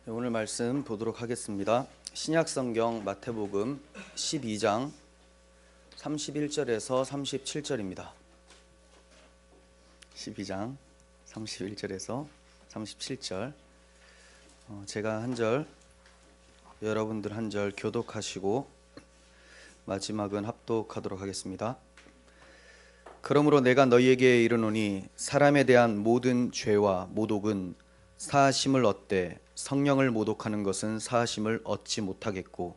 오늘 말씀 보도록 하겠습니다. 신약성경 마태복음 12장 31절에서 37절입니다. 12장 31절에서 37절. 제가 한 절, 여러분들 한 절 교독하시고 마지막은 합독하도록 하겠습니다. 그러므로 내가 너희에게 이르노니 사람에 대한 모든 죄와 모독은 사하심을 얻되 성령을 모독하는 것은 사하심을 얻지 못하겠고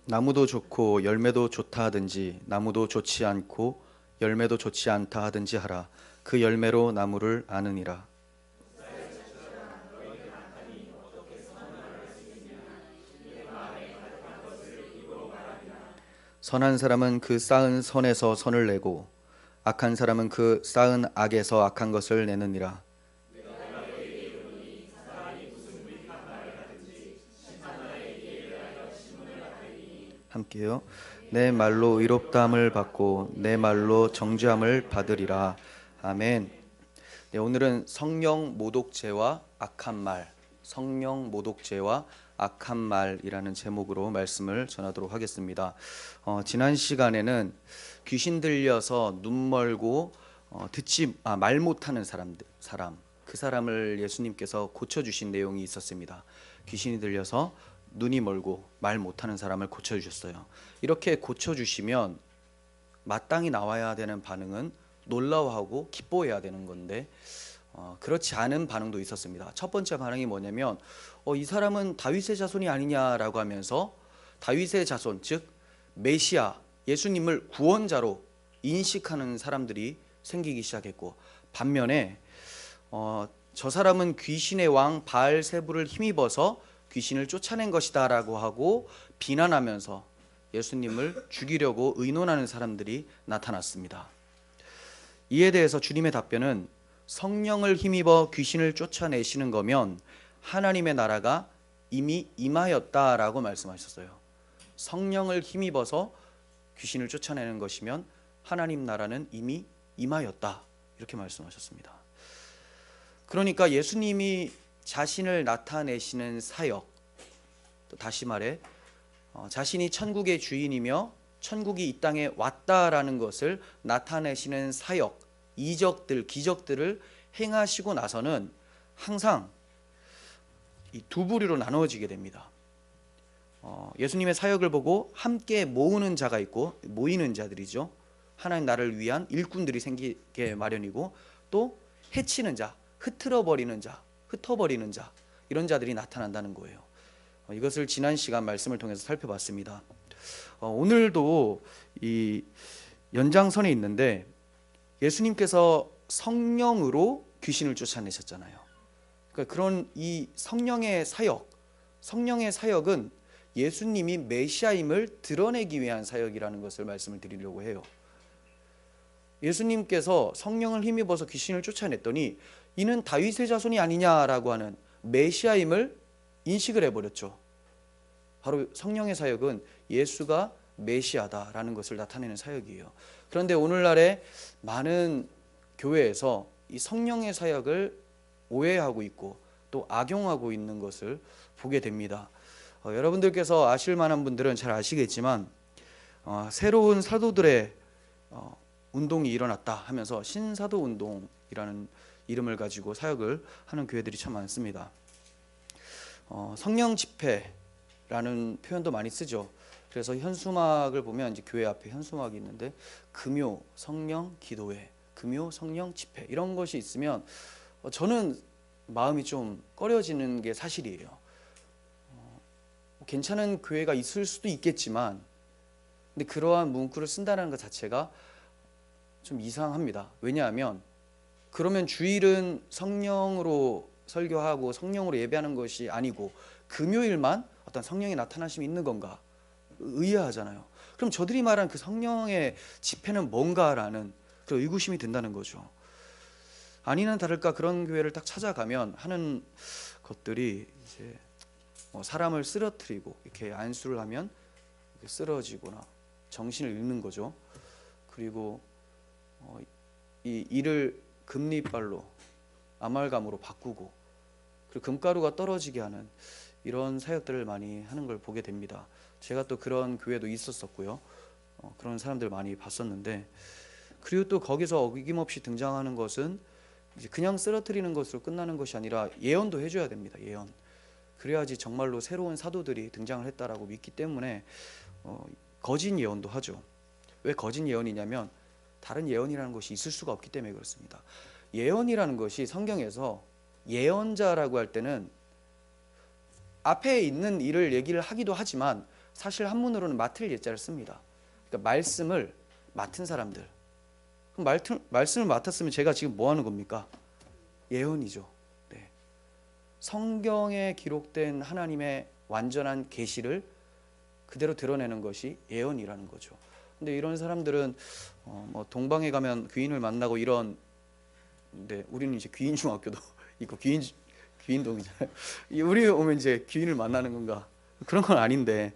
나무도 좋고 열매도 좋다 하든지 나무도 좋지 않고 열매도 좋지 않다 하든지 하라. 그 열매로 나무를 아느니라. 선한 사람은 그 쌓은 선에서 선을 내고 악한 사람은 그 쌓은 악에서 악한 것을 내느니라. 함께요. 내 말로 의롭다함을 받고 내 말로 정죄함을 받으리라. 아멘. 네, 오늘은 성령 모독죄와 악한 말, 성령 모독죄와 악한 말이라는 제목으로 말씀을 전하도록 하겠습니다. 지난 시간에는 귀신 들려서 눈 멀고 말 못하는 사람 그 사람을 예수님께서 고쳐주신 내용이 있었습니다. 귀신이 들려서 눈이 멀고 말 못하는 사람을 고쳐주셨어요. 이렇게 고쳐주시면 마땅히 나와야 되는 반응은 놀라워하고 기뻐해야 되는 건데 그렇지 않은 반응도 있었습니다. 첫 번째 반응이 뭐냐면 이 사람은 다윗의 자손이 아니냐라고 하면서 다윗의 자손, 즉 메시아 예수님을 구원자로 인식하는 사람들이 생기기 시작했고, 반면에 저 사람은 귀신의 왕 바알세불을 힘입어서 귀신을 쫓아낸 것이다 라고 하고 비난하면서 예수님을 죽이려고 의논하는 사람들이 나타났습니다. 이에 대해서 주님의 답변은 성령을 힘입어 귀신을 쫓아내시는 거면 하나님의 나라가 이미 임하였다라고 말씀하셨어요. 성령을 힘입어서 귀신을 쫓아내는 것이면 하나님 나라는 이미 임하였다, 이렇게 말씀하셨습니다. 그러니까 예수님이 자신을 나타내시는 사역, 또 다시 말해 자신이 천국의 주인이며 천국이 이 땅에 왔다라는 것을 나타내시는 사역, 이적들, 기적들을 행하시고 나서는 항상 이 두 부류로 나누어지게 됩니다. 예수님의 사역을 보고 함께 모으는 자가 있고, 모이는 자들이죠. 하나님 나라를 위한 일꾼들이 생기게 마련이고, 또 해치는 자, 흩어버리는 자, 이런 자들이 나타난다는 거예요. 이것을 지난 시간 말씀을 통해서 살펴봤습니다. 오늘도 이 연장선에 있는데 예수님께서 성령으로 귀신을 쫓아내셨잖아요. 그러니까 그런 이 성령의 사역은 예수님이 메시아임을 드러내기 위한 사역이라는 것을 말씀을 드리려고 해요. 예수님께서 성령을 힘입어서 귀신을 쫓아냈더니 이는 다윗의 자손이 아니냐라고 하는 메시아임을 인식을 해버렸죠. 바로 성령의 사역은 예수가 메시아다라는 것을 나타내는 사역이에요. 그런데 오늘날에 많은 교회에서 이 성령의 사역을 오해하고 있고 또 악용하고 있는 것을 보게 됩니다. 여러분들께서 아실 만한 분들은 잘 아시겠지만 새로운 사도들의 운동이 일어났다 하면서 신사도 운동이라는 이름을 가지고 사역을 하는 교회들이 참 많습니다. 성령 집회라는 표현도 많이 쓰죠. 그래서 현수막을 보면 이제 교회 앞에 현수막이 있는데 금요 성령 기도회, 금요 성령 집회, 이런 것이 있으면 저는 마음이 좀 꺼려지는 게 사실이에요. 괜찮은 교회가 있을 수도 있겠지만, 근데 그러한 문구를 쓴다는 것 자체가 좀 이상합니다. 왜냐하면 그러면 주일은 성령으로 설교하고 성령으로 예배하는 것이 아니고 금요일만 어떤 성령의 나타나심이 있는 건가? 의아하잖아요. 그럼 저들이 말한 그 성령의 집회는 뭔가라는 그 의구심이 든다는 거죠. 아니나 다를까 그런 교회를 딱 찾아가면 하는 것들이 이제 사람을 쓰러뜨리고 이렇게 안수를 하면 쓰러지거나 정신을 잃는 거죠. 그리고 이 이를 금리빨로 아말감으로 바꾸고 그리고 금가루가 떨어지게 하는 이런 사역들을 많이 하는 걸 보게 됩니다. 제가 또 그런 교회도 있었었고요. 그런 사람들 많이 봤었는데, 그리고 또 거기서 어김없이 등장하는 것은 이제 그냥 쓰러뜨리는 것으로 끝나는 것이 아니라 예언도 해줘야 됩니다. 예언. 그래야지 정말로 새로운 사도들이 등장을 했다라고 믿기 때문에 거짓 예언도 하죠. 왜 거짓 예언이냐면 다른 예언이라는 것이 있을 수가 없기 때문에 그렇습니다. 예언이라는 것이 성경에서 예언자라고 할 때는 앞에 있는 일을 얘기를 하기도 하지만 사실 한문으로는 맡을 예자를 씁니다. 그러니까 말씀을 맡은 사람들. 그럼 말씀을 맡았으면 제가 지금 뭐 하는 겁니까? 예언이죠. 네. 성경에 기록된 하나님의 완전한 계시를 그대로 드러내는 것이 예언이라는 거죠. 근데 이런 사람들은 뭐 동방에 가면 귀인을 만나고 이런, 근데 우리는 이제 귀인 중학교도 있고 귀인동이잖아요. 우리 오면 이제 귀인을 만나는 건가? 그런 건 아닌데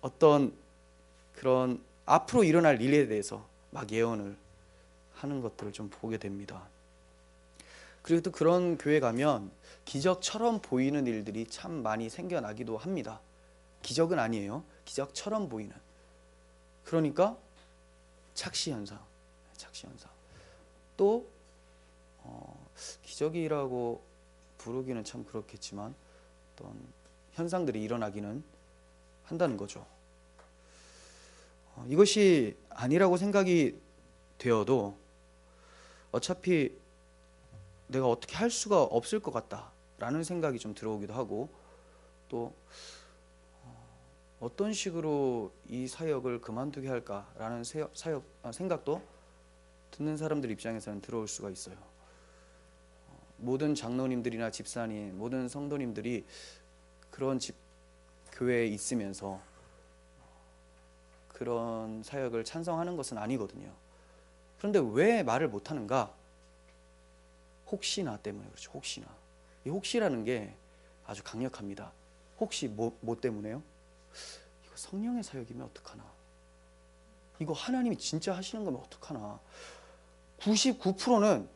어떤 그런 앞으로 일어날 일에 대해서 막 예언을 하는 것들을 좀 보게 됩니다. 그리고 또 그런 교회 가면 기적처럼 보이는 일들이 참 많이 생겨나기도 합니다. 기적은 아니에요. 기적처럼 보이는. 그러니까 착시현상. 또 기적이라고 부르기는 참 그렇겠지만 어떤 현상들이 일어나기는 한다는 거죠. 이것이 아니라고 생각이 되어도 어차피 내가 어떻게 할 수가 없을 것 같다라는 생각이 좀 들어오기도 하고, 또 어떤 식으로 이 사역을 그만두게 할까라는 생각도 듣는 사람들 입장에서는 들어올 수가 있어요. 모든 장로님들이나 집사님, 모든 성도님들이 그런 교회에 있으면서 그런 사역을 찬성하는 것은 아니거든요. 그런데 왜 말을 못하는가? 혹시나 때문에 그렇죠. 혹시나. 이 혹시라는 게 아주 강력합니다. 혹시 뭐 때문에요? 이거 성령의 사역이면 어떡하나? 이거 하나님이 진짜 하시는 거면 어떡하나? 99%는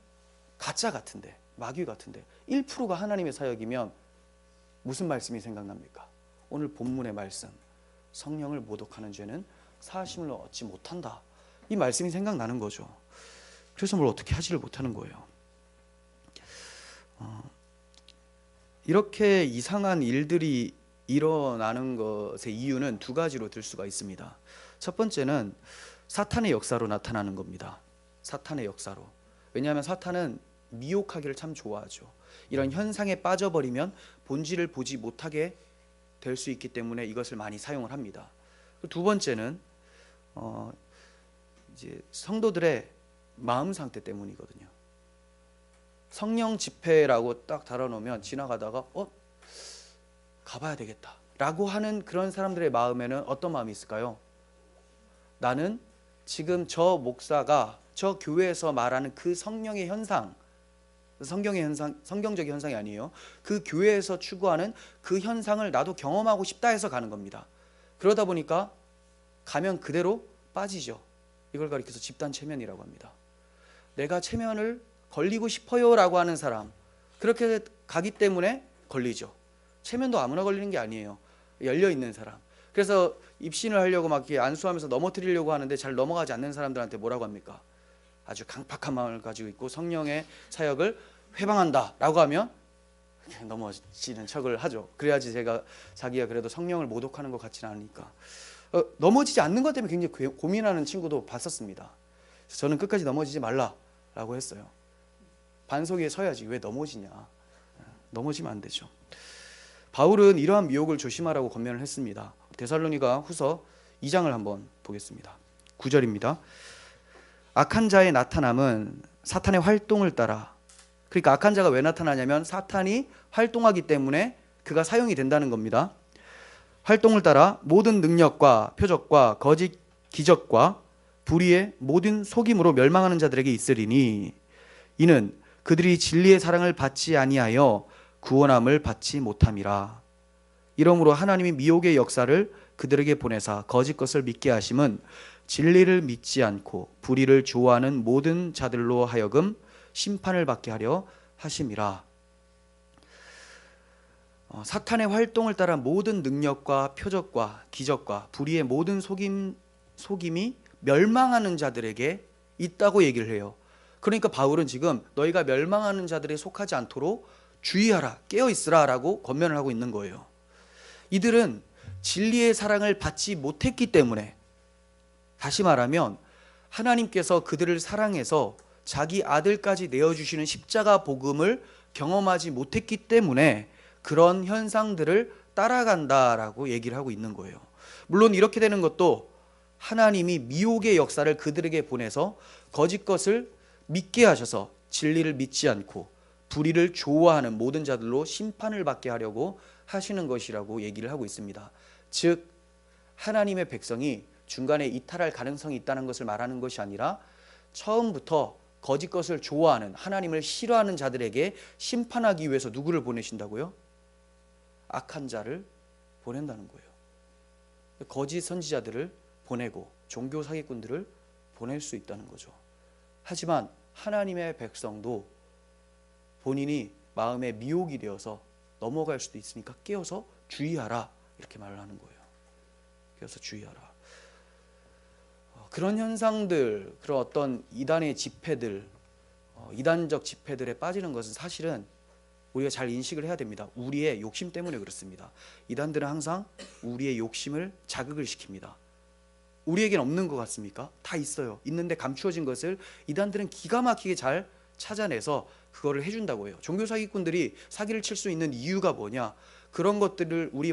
가짜 같은데, 마귀 같은데 1%가 하나님의 사역이면 무슨 말씀이 생각납니까? 오늘 본문의 말씀, 성령을 모독하는 죄는 사하심을 얻지 못한다. 이 말씀이 생각나는 거죠. 그래서 뭘 어떻게 하지를 못하는 거예요. 이렇게 이상한 일들이 일어나는 것의 이유는 두 가지로 들 수가 있습니다. 첫 번째는 사탄의 역사로 나타나는 겁니다. 사탄의 역사로. 왜냐하면 사탄은 미혹하기를 참 좋아하죠. 이런 현상에 빠져버리면 본질을 보지 못하게 될 수 있기 때문에 이것을 많이 사용을 합니다. 두 번째는 이제 성도들의 마음 상태 때문이거든요. 성령 집회라고 딱 달아놓으면 지나가다가 가봐야 되겠다 라고 하는 그런 사람들의 마음에는 어떤 마음이 있을까요? 나는 지금 저 목사가 저 교회에서 말하는 그 성령의 현상, 성경적인 현상이 아니에요. 그 교회에서 추구하는 그 현상을 나도 경험하고 싶다 해서 가는 겁니다. 그러다 보니까 가면 그대로 빠지죠. 이걸 가리켜서 집단 체면이라고 합니다. 내가 체면을 걸리고 싶어요 라고 하는 사람, 그렇게 가기 때문에 걸리죠. 체면도 아무나 걸리는 게 아니에요. 열려있는 사람. 그래서 입신을 하려고 막 이렇게 안수하면서 넘어뜨리려고 하는데 잘 넘어가지 않는 사람들한테 뭐라고 합니까? 아주 강팍한 마음을 가지고 있고 성령의 사역을 회방한다 라고 하면 넘어지는 척을 하죠. 그래야지 자기가 그래도 성령을 모독하는 것 같지는 않으니까. 넘어지지 않는 것 때문에 굉장히 고민하는 친구도 봤었습니다. 저는 끝까지 넘어지지 말라라고 했어요. 반석 위에 서야지 왜 넘어지냐. 넘어지면 안 되죠. 바울은 이러한 미혹을 조심하라고 권면을 했습니다. 데살로니가 후서 2장을 한번 보겠습니다. 9절입니다. 악한 자의 나타남은 사탄의 활동을 따라, 그러니까 악한 자가 왜 나타나냐면 사탄이 활동하기 때문에 그가 사용이 된다는 겁니다. 활동을 따라 모든 능력과 표적과 거짓 기적과 불의의 모든 속임으로 멸망하는 자들에게 있으리니 이는 그들이 진리의 사랑을 받지 아니하여 구원함을 받지 못함이라. 이러므로 하나님이 미혹의 역사를 그들에게 보내사 거짓 것을 믿게 하심은 진리를 믿지 않고 불의를 좋아하는 모든 자들로 하여금 심판을 받게 하려 하심이라. 사탄의 활동을 따라 모든 능력과 표적과 기적과 불의의 모든 속임이 멸망하는 자들에게 있다고 얘기를 해요. 그러니까 바울은 지금 너희가 멸망하는 자들에 속하지 않도록 주의하라, 깨어있으라 라고 권면을 하고 있는 거예요. 이들은 진리의 사랑을 받지 못했기 때문에, 다시 말하면 하나님께서 그들을 사랑해서 자기 아들까지 내어주시는 십자가 복음을 경험하지 못했기 때문에 그런 현상들을 따라간다라고 얘기를 하고 있는 거예요. 물론 이렇게 되는 것도 하나님이 미혹의 역사를 그들에게 보내서 거짓 것을 믿게 하셔서 진리를 믿지 않고 불의를 좋아하는 모든 자들로 심판을 받게 하려고 하시는 것이라고 얘기를 하고 있습니다. 즉 하나님의 백성이 중간에 이탈할 가능성이 있다는 것을 말하는 것이 아니라 처음부터 거짓 것을 좋아하는, 하나님을 싫어하는 자들에게 심판하기 위해서 누구를 보내신다고요? 악한 자를 보낸다는 거예요. 거짓 선지자들을 보내고 종교 사기꾼들을 보낼 수 있다는 거죠. 하지만 하나님의 백성도 본인이 마음에 미혹이 되어서 넘어갈 수도 있으니까 깨어서 주의하라, 이렇게 말을 하는 거예요. 깨어서 주의하라. 그런 현상들, 그런 어떤 이단의 집회들, 이단적 집회들에 빠지는 것은 사실은 우리가 잘 인식을 해야 됩니다. 우리의 욕심 때문에 그렇습니다. 이단들은 항상 우리의 욕심을 자극을 시킵니다. 우리에겐 없는 것 같습니까? 다 있어요. 있는데 감추어진 것을 이단들은 기가 막히게 잘 찾아내서 그거를 해준다고 해요. 종교 사기꾼들이 사기를 칠 수 있는 이유가 뭐냐? 그런 것들을 우리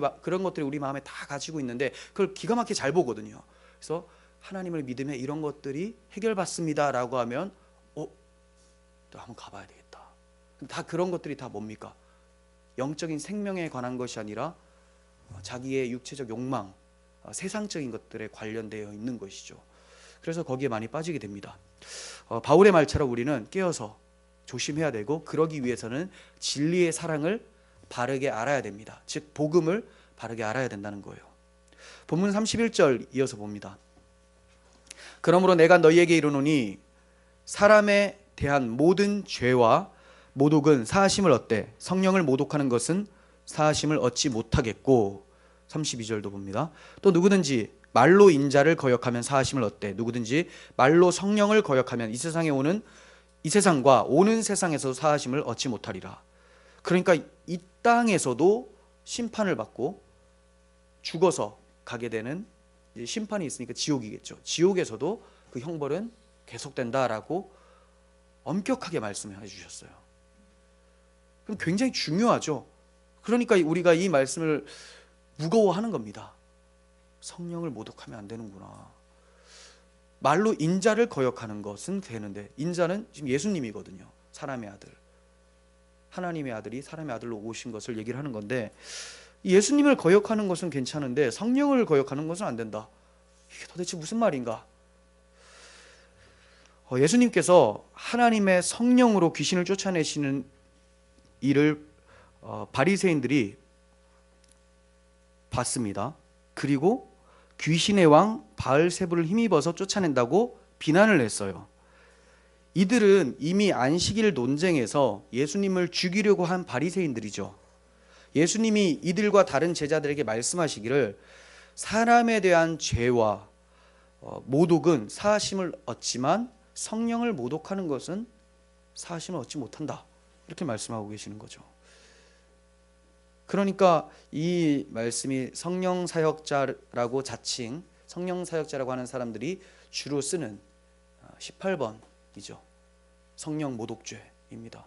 마음에 다 가지고 있는데 그걸 기가 막히게 잘 보거든요. 그래서 하나님을 믿으면 이런 것들이 해결받습니다라고 하면 또 한번 가봐야 되겠다. 다 그런 것들이 다 뭡니까? 영적인 생명에 관한 것이 아니라 자기의 육체적 욕망, 세상적인 것들에 관련되어 있는 것이죠. 그래서 거기에 많이 빠지게 됩니다. 바울의 말처럼 우리는 깨어서 조심해야 되고, 그러기 위해서는 진리의 사랑을 바르게 알아야 됩니다. 즉 복음을 바르게 알아야 된다는 거예요. 본문 31절 이어서 봅니다. 그러므로 내가 너희에게 이르노니 사람에 대한 모든 죄와 모독은 사하심을 얻되 성령을 모독하는 것은 사하심을 얻지 못하겠고, 32절도 봅니다. 또 누구든지 말로 인자를 거역하면 사하심을 얻되 누구든지 말로 성령을 거역하면 이 세상과 오는 세상에서 사하심을 얻지 못하리라. 그러니까 이 땅에서도 심판을 받고 죽어서 가게 되는 심판이 있으니까 지옥이겠죠. 지옥에서도 그 형벌은 계속된다라고 엄격하게 말씀해 주셨어요. 그럼 굉장히 중요하죠. 그러니까 우리가 이 말씀을 무거워하는 겁니다. 성령을 모독하면 안 되는구나. 말로 인자를 거역하는 것은 되는데, 인자는 지금 예수님이거든요. 사람의 아들, 하나님의 아들이 사람의 아들로 오신 것을 얘기를 하는 건데, 예수님을 거역하는 것은 괜찮은데 성령을 거역하는 것은 안 된다. 이게 도대체 무슨 말인가? 예수님께서 하나님의 성령으로 귀신을 쫓아내시는 일을 바리새인들이 봤습니다. 그리고 귀신의 왕 바알세불을 힘입어서 쫓아낸다고 비난을 했어요. 이들은 이미 안식일 논쟁에서 예수님을 죽이려고 한 바리새인들이죠. 예수님이 이들과 다른 제자들에게 말씀하시기를 사람에 대한 죄와 모독은 사하심을 얻지만 성령을 모독하는 것은 사하심을 얻지 못한다, 이렇게 말씀하고 계시는 거죠. 그러니까 이 말씀이 성령사역자라고 자칭, 성령사역자라고 하는 사람들이 주로 쓰는 18번이죠. 성령 모독죄입니다.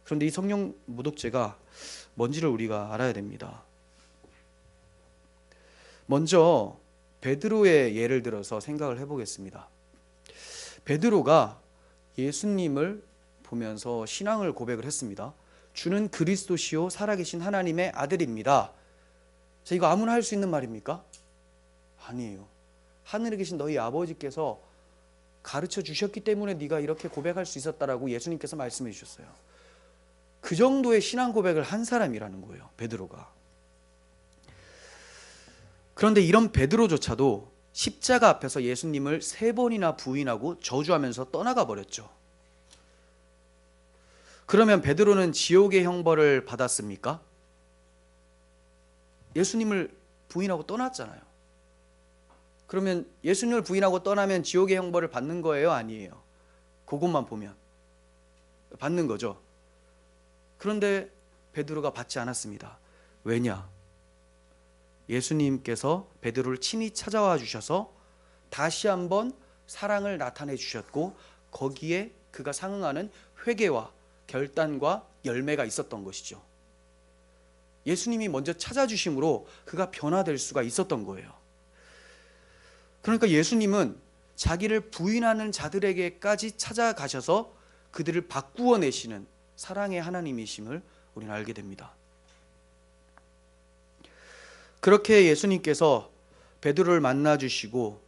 그런데 이 성령 모독죄가 뭔지를 우리가 알아야 됩니다. 먼저 베드로의 예를 들어서 생각을 해보겠습니다. 베드로가 예수님을 보면서 신앙을 고백을 했습니다. 주는 그리스도시요 살아계신 하나님의 아들입니다. 자, 이거 아무나 할 수 있는 말입니까? 아니에요. 하늘에 계신 너희 아버지께서 가르쳐 주셨기 때문에 네가 이렇게 고백할 수 있었다라고 예수님께서 말씀해 주셨어요. 그 정도의 신앙 고백을 한 사람이라는 거예요, 베드로가. 그런데 이런 베드로조차도 십자가 앞에서 예수님을 3번이나 부인하고 저주하면서 떠나가 버렸죠. 그러면 베드로는 지옥의 형벌을 받았습니까? 예수님을 부인하고 떠났잖아요. 그러면 예수님을 부인하고 떠나면 지옥의 형벌을 받는 거예요? 아니에요? 그것만 보면 받는 거죠. 그런데 베드로가 받지 않았습니다. 왜냐? 예수님께서 베드로를 친히 찾아와 주셔서 다시 한번 사랑을 나타내 주셨고, 거기에 그가 상응하는 회개와 결단과 열매가 있었던 것이죠. 예수님이 먼저 찾아주심으로 그가 변화될 수가 있었던 거예요. 그러니까 예수님은 자기를 부인하는 자들에게까지 찾아가셔서 그들을 바꾸어 내시는 사랑의 하나님이심을 우리는 알게 됩니다. 그렇게 예수님께서 베드로를 만나 주시고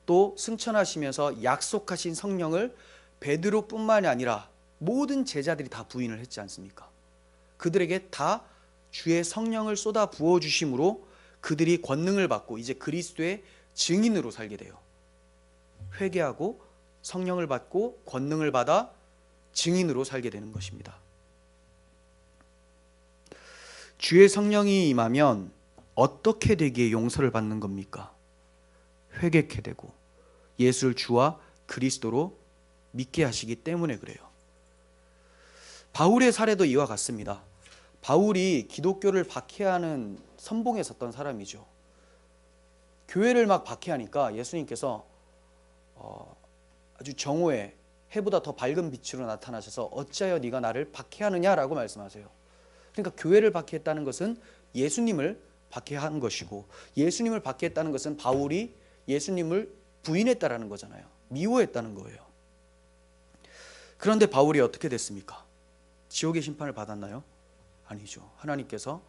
또 승천하시면서 약속하신 성령을 베드로뿐만이 아니라 모든 제자들이 다 부인을 했지 않습니까? 그들에게 다 주의 성령을 쏟아 부어 주심으로 그들이 권능을 받고 이제 그리스도의 증인으로 살게 돼요. 회개하고 성령을 받고 권능을 받아 증인으로 살게 되는 것입니다. 주의 성령이 임하면 어떻게 되기에 용서를 받는 겁니까? 회개케 되고 예수를 주와 그리스도로 믿게 하시기 때문에 그래요. 바울의 사례도 이와 같습니다. 바울이 기독교를 박해하는 선봉에 섰던 사람이죠. 교회를 막 박해하니까 예수님께서 아주 정오에 해보다 더 밝은 빛으로 나타나셔서 어찌하여 네가 나를 박해하느냐라고 말씀하세요. 그러니까 교회를 박해했다는 것은 예수님을 박해한 것이고, 예수님을 박해했다는 것은 바울이 예수님을 부인했다라는 거잖아요. 미워했다는 거예요. 그런데 바울이 어떻게 됐습니까? 지옥의 심판을 받았나요? 아니죠. 하나님께서,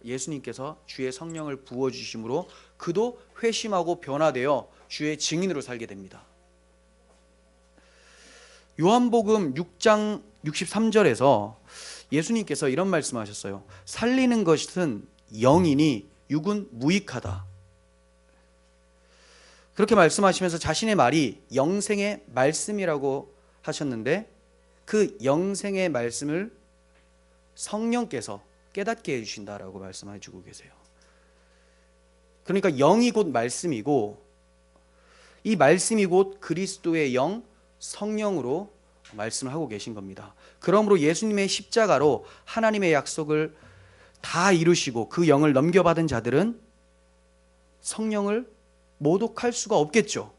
예수님께서 주의 성령을 부어주심으로 그도 회심하고 변화되어 주의 증인으로 살게 됩니다. 요한복음 6장 63절에서 예수님께서 이런 말씀하셨어요. 살리는 것은 영이니 육은 무익하다. 그렇게 말씀하시면서 자신의 말이 영생의 말씀이라고 하셨는데, 그 영생의 말씀을 성령께서 깨닫게 해주신다라고 말씀해주고 계세요. 그러니까 영이 곧 말씀이고, 이 말씀이 곧 그리스도의 영 성령으로 말씀을 하고 계신 겁니다. 그러므로 예수님의 십자가로 하나님의 약속을 다 이루시고 그 영을 넘겨받은 자들은 성령을 모독할 수가 없겠죠.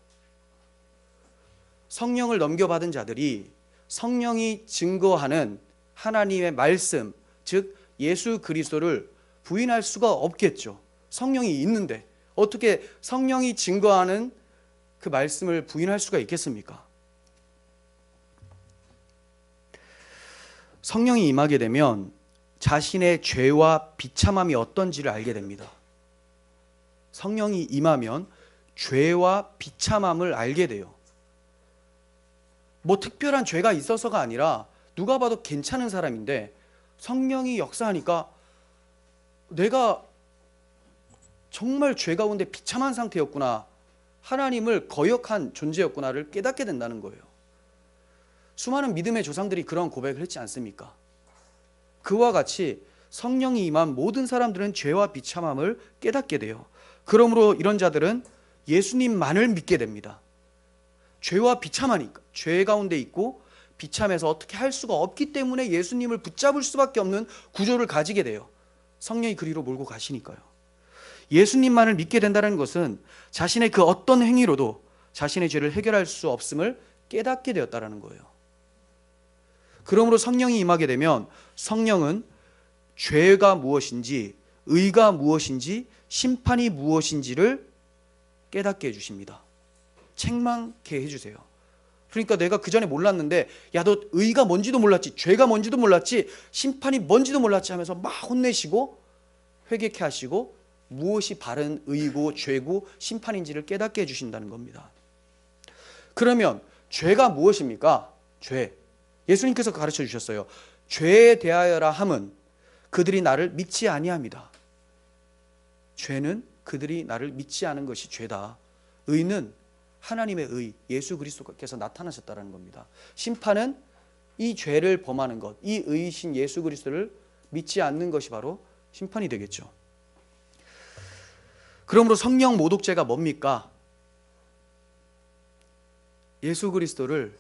성령을 넘겨받은 자들이 성령이 증거하는 하나님의 말씀, 즉 예수 그리스도를 부인할 수가 없겠죠. 성령이 있는데 어떻게 성령이 증거하는 그 말씀을 부인할 수가 있겠습니까? 성령이 임하게 되면 자신의 죄와 비참함이 어떤지를 알게 됩니다. 성령이 임하면 죄와 비참함을 알게 돼요. 뭐 특별한 죄가 있어서가 아니라 누가 봐도 괜찮은 사람인데 성령이 역사하니까 내가 정말 죄 가운데 비참한 상태였구나, 하나님을 거역한 존재였구나를 깨닫게 된다는 거예요. 수많은 믿음의 조상들이 그런 고백을 했지 않습니까? 그와 같이 성령이 임한 모든 사람들은 죄와 비참함을 깨닫게 돼요. 그러므로 이런 자들은 예수님만을 믿게 됩니다. 죄와 비참하니까, 죄 가운데 있고 비참해서 어떻게 할 수가 없기 때문에 예수님을 붙잡을 수밖에 없는 구조를 가지게 돼요. 성령이 그리로 몰고 가시니까요. 예수님만을 믿게 된다는 것은 자신의 그 어떤 행위로도 자신의 죄를 해결할 수 없음을 깨닫게 되었다는 거예요. 그러므로 성령이 임하게 되면 성령은 죄가 무엇인지, 의가 무엇인지, 심판이 무엇인지를 깨닫게 해주십니다. 책망케 해주세요. 그러니까 내가 그 전에 몰랐는데, 야, 너 의가 뭔지도 몰랐지, 죄가 뭔지도 몰랐지, 심판이 뭔지도 몰랐지 하면서 막 혼내시고 회개케 하시고 무엇이 바른 의고 죄고 심판인지를 깨닫게 해주신다는 겁니다. 그러면 죄가 무엇입니까? 죄. 예수님께서 가르쳐 주셨어요. 죄에 대하여라 함은 그들이 나를 믿지 아니합니다. 죄는 그들이 나를 믿지 않은 것이 죄다. 의는 하나님의 의, 예수 그리스도께서 나타나셨다는 겁니다. 심판은 이 죄를 범하는 것, 이 의이신 예수 그리스도를 믿지 않는 것이 바로 심판이 되겠죠. 그러므로 성령 모독죄가 뭡니까? 예수 그리스도를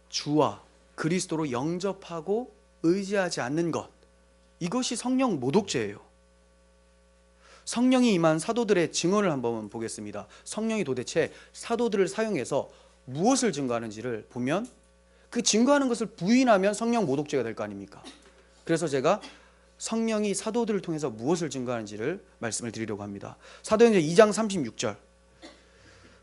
주와 그리스도로 영접하고 의지하지 않는 것, 이것이 성령 모독죄예요. 성령이 임한 사도들의 증언을 한번 보겠습니다. 성령이 도대체 사도들을 사용해서 무엇을 증거하는지를 보면 그 증거하는 것을 부인하면 성령 모독죄가 될 거 아닙니까? 그래서 제가 성령이 사도들을 통해서 무엇을 증거하는지를 말씀을 드리려고 합니다. 사도행전 2장 36절,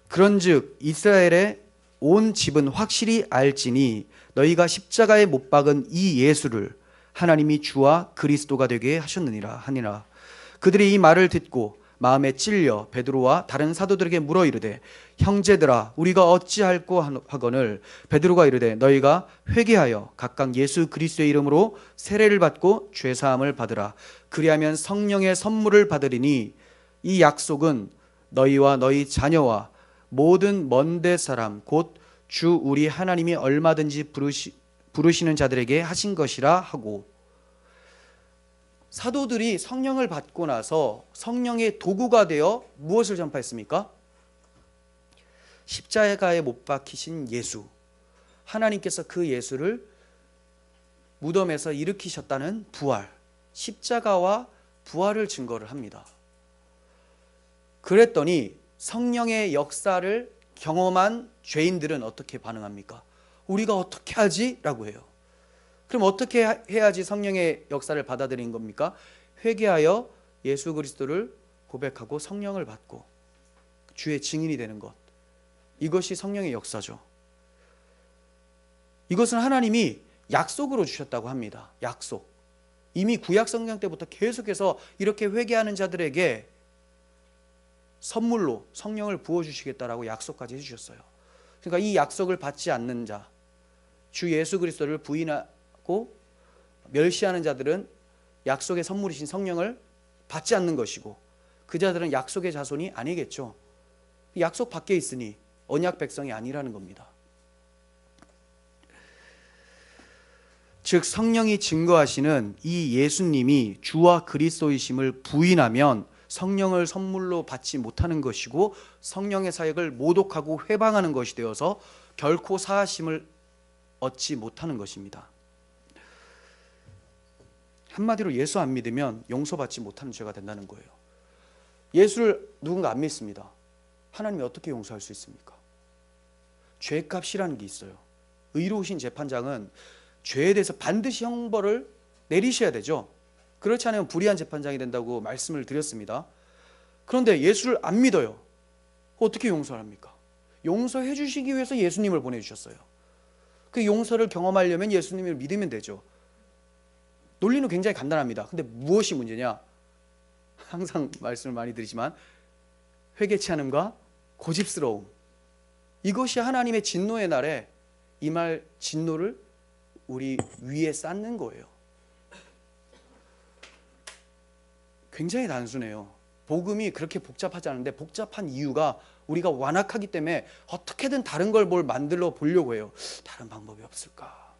그런즉 이스라엘의 온 집은 확실히 알지니 너희가 십자가에 못 박은 이 예수를 하나님이 주와 그리스도가 되게 하셨느니라 하니라. 그들이 이 말을 듣고 마음에 찔려 베드로와 다른 사도들에게 물어 이르되 형제들아 우리가 어찌할꼬 하거늘. 베드로가 이르되 너희가 회개하여 각각 예수 그리스도의 이름으로 세례를 받고 죄사함을 받으라. 그리하면 성령의 선물을 받으리니 이 약속은 너희와 너희 자녀와 모든 먼데 사람 곧 주 우리 하나님이 얼마든지 부르시는 자들에게 하신 것이라 하고. 사도들이 성령을 받고 나서 성령의 도구가 되어 무엇을 전파했습니까? 십자가에 못 박히신 예수, 하나님께서 그 예수를 무덤에서 일으키셨다는 부활, 십자가와 부활을 증거를 합니다. 그랬더니 성령의 역사를 경험한 죄인들은 어떻게 반응합니까? 우리가 어떻게 하지? 라고 해요. 그럼 어떻게 해야지 성령의 역사를 받아들인 겁니까? 회개하여 예수 그리스도를 고백하고 성령을 받고 주의 증인이 되는 것, 이것이 성령의 역사죠. 이것은 하나님이 약속으로 주셨다고 합니다. 약속. 이미 구약 성경 때부터 계속해서 이렇게 회개하는 자들에게 선물로 성령을 부어주시겠다라고 약속까지 해주셨어요. 그러니까 이 약속을 받지 않는 자, 주 예수 그리스도를 부인하고 멸시하는 자들은 약속의 선물이신 성령을 받지 않는 것이고, 그 자들은 약속의 자손이 아니겠죠. 약속 밖에 있으니 언약 백성이 아니라는 겁니다. 즉 성령이 증거하시는 이 예수님이 주와 그리스도이심을 부인하면 성령을 선물로 받지 못하는 것이고 성령의 사역을 모독하고 회방하는 것이 되어서 결코 사하심을 얻지 못하는 것입니다. 한마디로 예수 안 믿으면 용서받지 못하는 죄가 된다는 거예요. 예수를 누군가 안 믿습니다. 하나님이 어떻게 용서할 수 있습니까? 죄값이라는 게 있어요. 의로우신 재판장은 죄에 대해서 반드시 형벌을 내리셔야 되죠. 그렇지 않으면 불의한 재판장이 된다고 말씀을 드렸습니다. 그런데 예수를 안 믿어요. 어떻게 용서를 합니까? 용서해 주시기 위해서 예수님을 보내주셨어요. 그 용서를 경험하려면 예수님을 믿으면 되죠. 논리는 굉장히 간단합니다. 근데 무엇이 문제냐? 항상 말씀을 많이 드리지만 회개치 않음과 고집스러움, 이것이 하나님의 진노의 날에 임할 진노를 우리 위에 쌓는 거예요. 굉장히 단순해요. 복음이 그렇게 복잡하지 않은데 복잡한 이유가 우리가 완악하기 때문에 어떻게든 다른 걸 뭘 만들어 보려고 해요. 다른 방법이 없을까?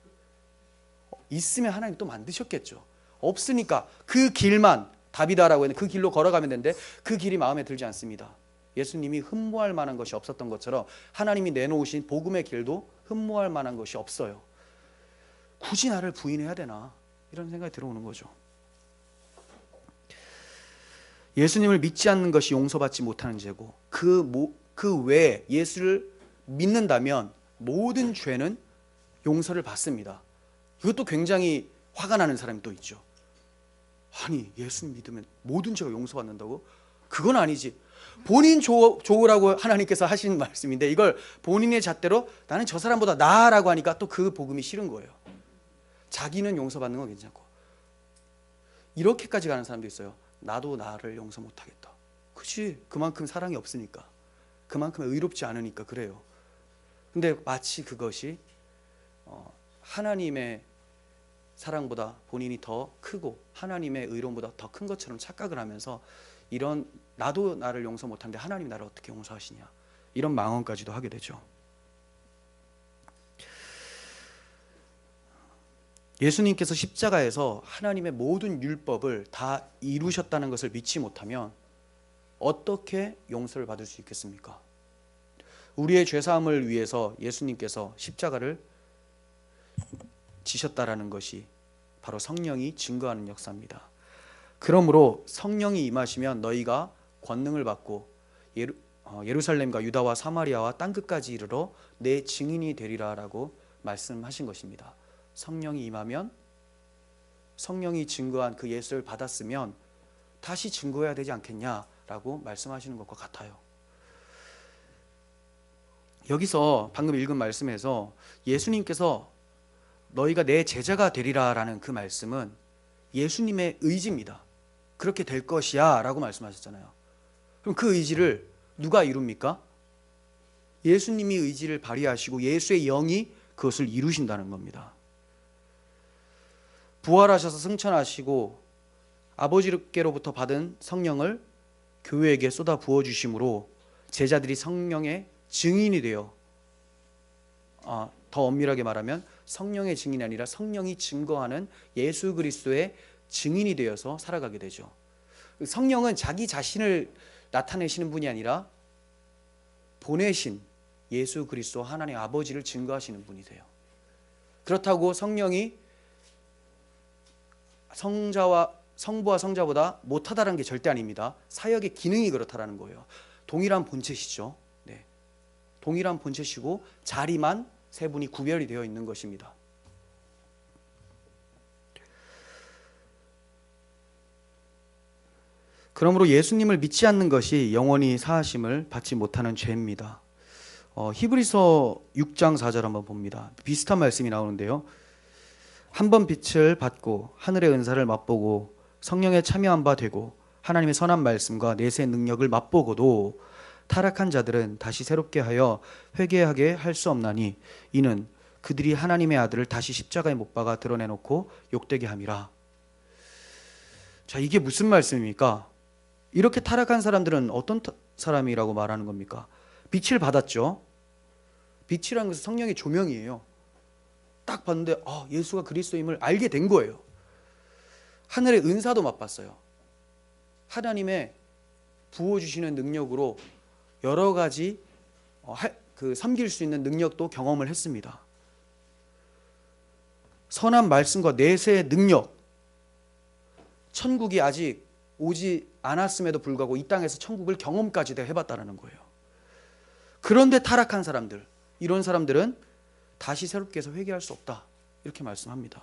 있으면 하나님 또 만드셨겠죠. 없으니까 그 길만, 답이다라고 했는데 그 길로 걸어가면 되는데 그 길이 마음에 들지 않습니다. 예수님이 흠모할 만한 것이 없었던 것처럼 하나님이 내놓으신 복음의 길도 흠모할 만한 것이 없어요. 굳이 나를 부인해야 되나? 이런 생각이 들어오는 거죠. 예수님을 믿지 않는 것이 용서받지 못하는 죄고 그 외에 예수를 믿는다면 모든 죄는 용서를 받습니다. 이것도 굉장히 화가 나는 사람이 또 있죠. 아니 예수님 믿으면 모든 죄가 용서받는다고? 그건 아니지. 본인 좋으라고 하나님께서 하신 말씀인데 이걸 본인의 잣대로 나는 저 사람보다 나아라고 하니까 또 그 복음이 싫은 거예요. 자기는 용서받는 건 괜찮고 이렇게까지 가는 사람도 있어요. 나도 나를 용서 못하겠다. 그치, 그만큼 사랑이 없으니까, 그만큼 의롭지 않으니까 그래요. 근데 마치 그것이 하나님의 사랑보다 본인이 더 크고 하나님의 의로움보다 더 큰 것처럼 착각을 하면서 이런 나도 나를 용서 못하는데 하나님이 나를 어떻게 용서하시냐, 이런 망언까지도 하게 되죠. 예수님께서 십자가에서 하나님의 모든 율법을 다 이루셨다는 것을 믿지 못하면 어떻게 용서를 받을 수 있겠습니까? 우리의 죄사함을 위해서 예수님께서 십자가를 지셨다라는 것이 바로 성령이 증거하는 역사입니다. 그러므로 성령이 임하시면 너희가 권능을 받고 예루살렘과 유다와 사마리아와 땅끝까지 이르러 내 증인이 되리라라고 말씀하신 것입니다. 성령이 임하면, 성령이 증거한 그 예수를 받았으면 다시 증거해야 되지 않겠냐라고 말씀하시는 것과 같아요. 여기서 방금 읽은 말씀에서 예수님께서 너희가 내 제자가 되리라라는 그 말씀은 예수님의 의지입니다. 그렇게 될 것이야 라고 말씀하셨잖아요. 그럼 그 의지를 누가 이룹니까? 예수님이 의지를 발휘하시고 예수의 영이 그것을 이루신다는 겁니다. 부활하셔서 승천하시고 아버지께로부터 받은 성령을 교회에게 쏟아 부어주심으로 제자들이 성령의 증인이 되어, 더 엄밀하게 말하면 성령의 증인이 아니라 성령이 증거하는 예수 그리스도의 증인이 되어서 살아가게 되죠. 성령은 자기 자신을 나타내시는 분이 아니라 보내신 예수 그리스도 하나님 아버지를 증거하시는 분이 돼요. 그렇다고 성령이 성부와 성자보다 못하다는 게 절대 아닙니다. 사역의 기능이 그렇다라는 거예요. 동일한 본체시죠. 네. 동일한 본체시고 자리만 세 분이 구별이 되어 있는 것입니다. 그러므로 예수님을 믿지 않는 것이 영원히 사하심을 받지 못하는 죄입니다. 히브리서 6장 4절 한번 봅니다. 비슷한 말씀이 나오는데요. 한 번 빛을 받고 하늘의 은사를 맛보고 성령에 참여한 바 되고 하나님의 선한 말씀과 내세의 능력을 맛보고도 타락한 자들은 다시 새롭게 하여 회개하게 할 수 없나니 이는 그들이 하나님의 아들을 다시 십자가에 못 박아 드러내놓고 욕되게 함이라. 자, 이게 무슨 말씀입니까? 이렇게 타락한 사람들은 어떤 사람이라고 말하는 겁니까? 빛을 받았죠. 빛이라는 것은 성령의 조명이에요. 딱 봤는데 예수가 그리스도임을 알게 된 거예요. 하늘의 은사도 맛봤어요. 하나님의 부어주시는 능력으로 여러 가지 섬길 수 있는 능력도 경험을 했습니다. 선한 말씀과 내세의 능력, 천국이 아직 오지 않았음에도 불구하고 이 땅에서 천국을 경험까지 해봤다는 거예요. 그런데 타락한 사람들, 이런 사람들은 다시 새롭게 해서 회개할 수 없다, 이렇게 말씀합니다.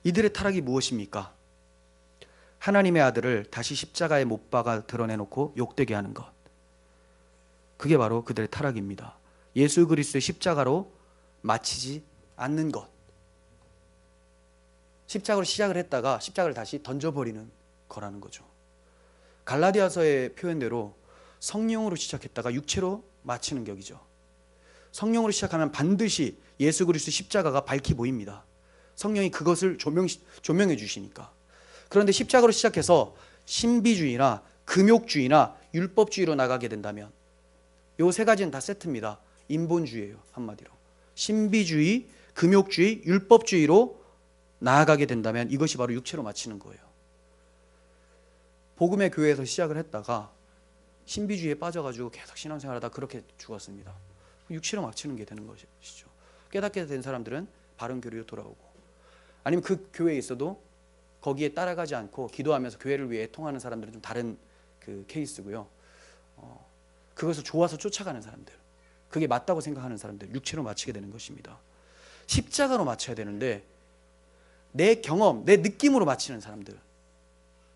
이들의 타락이 무엇입니까? 하나님의 아들을 다시 십자가에 못 박아 드러내놓고 욕되게 하는 것, 그게 바로 그들의 타락입니다. 예수 그리스도의 십자가로 마치지 않는 것, 십자가로 시작을 했다가 십자가를 다시 던져버리는 거라는 거죠. 갈라디아서의 표현대로 성령으로 시작했다가 육체로 마치는 격이죠. 성령으로 시작하면 반드시 예수 그리스도 십자가가 밝히 보입니다. 성령이 그것을 조명해 주시니까. 그런데 십자가로 시작해서 신비주의나 금욕주의나 율법주의로 나가게 된다면, 요 세 가지는 다 세트입니다. 인본주의예요, 한마디로. 신비주의, 금욕주의, 율법주의로 나아가게 된다면 이것이 바로 육체로 마치는 거예요. 복음의 교회에서 시작을 했다가 신비주의에 빠져가지고 계속 신앙생활하다 그렇게 죽었습니다. 육체로 마치는 게 되는 것이죠. 깨닫게 된 사람들은 바른 교리로 돌아오고, 아니면 그 교회에 있어도 거기에 따라가지 않고 기도하면서 교회를 위해 통하는 사람들은 좀 다른 그 케이스고요. 그것을 좋아서 쫓아가는 사람들, 그게 맞다고 생각하는 사람들, 육체로 마치게 되는 것입니다. 십자가로 마쳐야 되는데 내 경험, 내 느낌으로 마치는 사람들,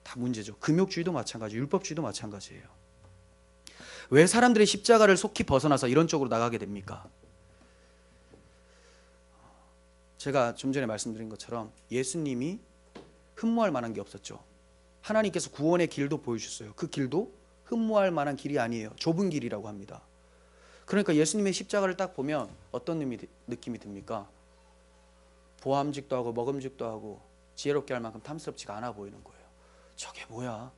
다 문제죠. 금욕주의도 마찬가지, 율법주의도 마찬가지예요. 왜 사람들이 십자가를 속히 벗어나서 이런 쪽으로 나가게 됩니까? 제가 좀 전에 말씀드린 것처럼 예수님이 흠모할 만한 게 없었죠. 하나님께서 구원의 길도 보여주셨어요. 그 길도 흠모할 만한 길이 아니에요. 좁은 길이라고 합니다. 그러니까 예수님의 십자가를 딱 보면 어떤 느낌이 듭니까? 보암직도 하고 먹음직도 하고 지혜롭게 할 만큼 탐스럽지가 않아 보이는 거예요. 저게 뭐야?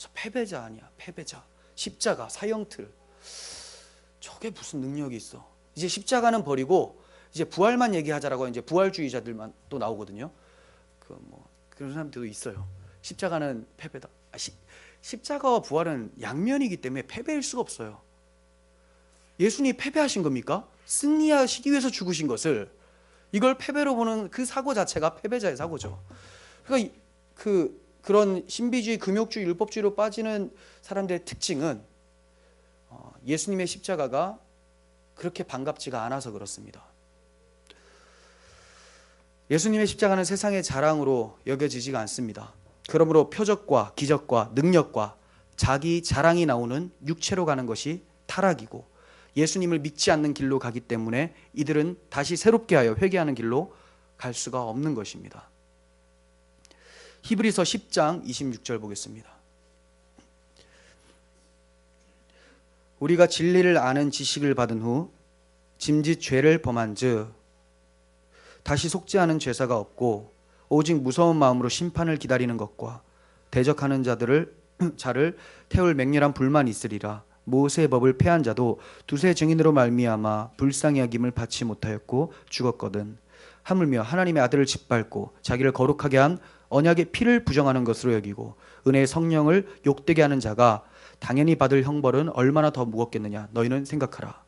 저 패배자 아니야, 패배자. 십자가, 사형틀. 저게 무슨 능력이 있어. 이제 십자가는 버리고 이제 부활만 얘기하자라고 이제 부활주의자들만 또 나오거든요. 그런 사람들도 있어요. 십자가는 패배다. 십자가와 부활은 양면이기 때문에 패배일 수가 없어요. 예수님이 패배하신 겁니까? 승리하시기 위해서 죽으신 것을 이걸 패배로 보는 그 사고 자체가 패배자의 사고죠. 그러니까 그런 신비주의, 금욕주의, 율법주의로 빠지는 사람들의 특징은 예수님의 십자가가 그렇게 반갑지가 않아서 그렇습니다. 예수님의 십자가는 세상의 자랑으로 여겨지지가 않습니다. 그러므로 표적과 기적과 능력과 자기 자랑이 나오는 육체로 가는 것이 타락이고 예수님을 믿지 않는 길로 가기 때문에 이들은 다시 새롭게 하여 회개하는 길로 갈 수가 없는 것입니다. 히브리서 10장 26절 보겠습니다. 우리가 진리를 아는 지식을 받은 후 짐짓 죄를 범한즉 다시 속지 않은 죄사가 없고 오직 무서운 마음으로 심판을 기다리는 것과 대적하는 자를 태울 맹렬한 불만 있으리라. 모세의 법을 폐한 자도 두세 증인으로 말미암아 불쌍히 여김을 받지 못하였고 죽었거든. 하물며 하나님의 아들을 짓밟고 자기를 거룩하게 한 언약의 피를 부정하는 것으로 여기고 은혜의 성령을 욕되게 하는 자가 당연히 받을 형벌은 얼마나 더 무겁겠느냐 너희는 생각하라.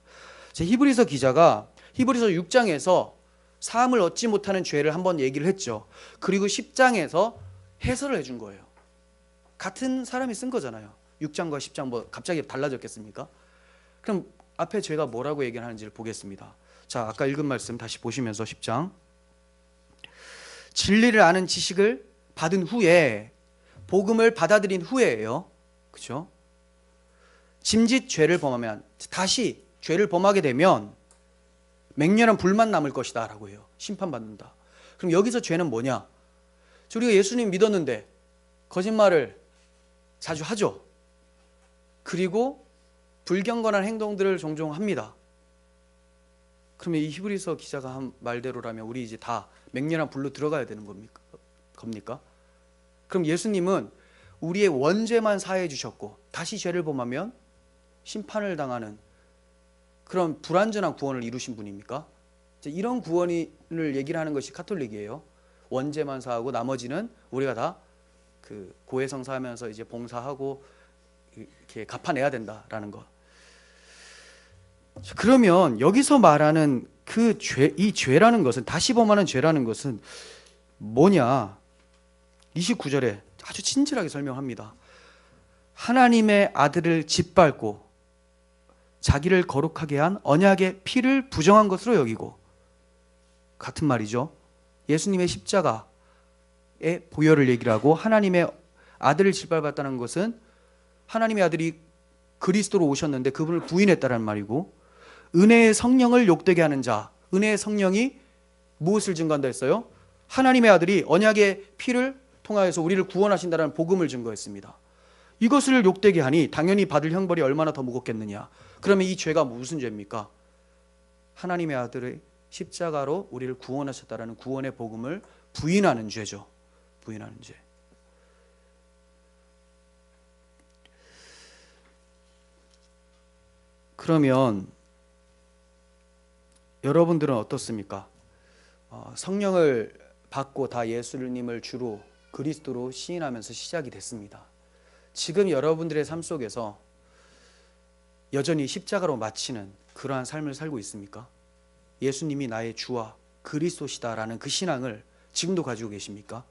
히브리서 기자가 히브리서 6장에서 사함을 얻지 못하는 죄를 한번 얘기를 했죠. 그리고 10장에서 해설을 해준 거예요. 같은 사람이 쓴 거잖아요. 6장과 10장 뭐 갑자기 달라졌겠습니까? 그럼 앞에 죄가 뭐라고 얘기하는지를 보겠습니다. 자, 아까 읽은 말씀 다시 보시면서 10장 진리를 아는 지식을 받은 후에 복음을 받아들인 후에예요. 그렇죠? 짐짓 죄를 범하면 다시 죄를 범하게 되면 맹렬한 불만 남을 것이다 라고 해요. 심판받는다. 그럼 여기서 죄는 뭐냐? 우리가 예수님 믿었는데 거짓말을 자주 하죠. 그리고 불경건한 행동들을 종종 합니다. 그러면 이 히브리서 기자가 한 말대로라면 우리 이제 다 맹렬한 불로 들어가야 되는 겁니까? 그럼 예수님은 우리의 원죄만 사해 주셨고 다시 죄를 범하면 심판을 당하는 그런 불완전한 구원을 이루신 분입니까? 이런 구원을 얘기를 하는 것이 카톨릭이에요. 원죄만 사하고 나머지는 우리가 다 그 고해성사하면서 이제 봉사하고 이렇게 갚아내야 된다라는 것. 그러면 여기서 말하는 그 죄, 이 죄라는 것은 다시 범하는 죄라는 것은 뭐냐? 29절에 아주 친절하게 설명합니다. 하나님의 아들을 짓밟고 자기를 거룩하게 한 언약의 피를 부정한 것으로 여기고 같은 말이죠. 예수님의 십자가의 보혈을 얘기를 하고 하나님의 아들을 짓밟았다는 것은 하나님의 아들이 그리스도로 오셨는데 그분을 부인했다는 말이고 은혜의 성령을 욕되게 하는 자, 은혜의 성령이 무엇을 증거한다 했어요? 하나님의 아들이 언약의 피를 통하여서 우리를 구원하신다는 복음을 증거했습니다. 이것을 욕되게 하니 당연히 받을 형벌이 얼마나 더 무겁겠느냐. 그러면 이 죄가 무슨 죄입니까? 하나님의 아들의 십자가로 우리를 구원하셨다라는 구원의 복음을 부인하는 죄죠. 부인하는 죄. 그러면 여러분들은 어떻습니까? 성령을 받고 다 예수님을 주로 그리스도로 시인하면서 시작이 됐습니다. 지금 여러분들의 삶 속에서 여전히 십자가로 마치는 그러한 삶을 살고 있습니까? 예수님이 나의 주와 그리스도시다라는 그 신앙을 지금도 가지고 계십니까?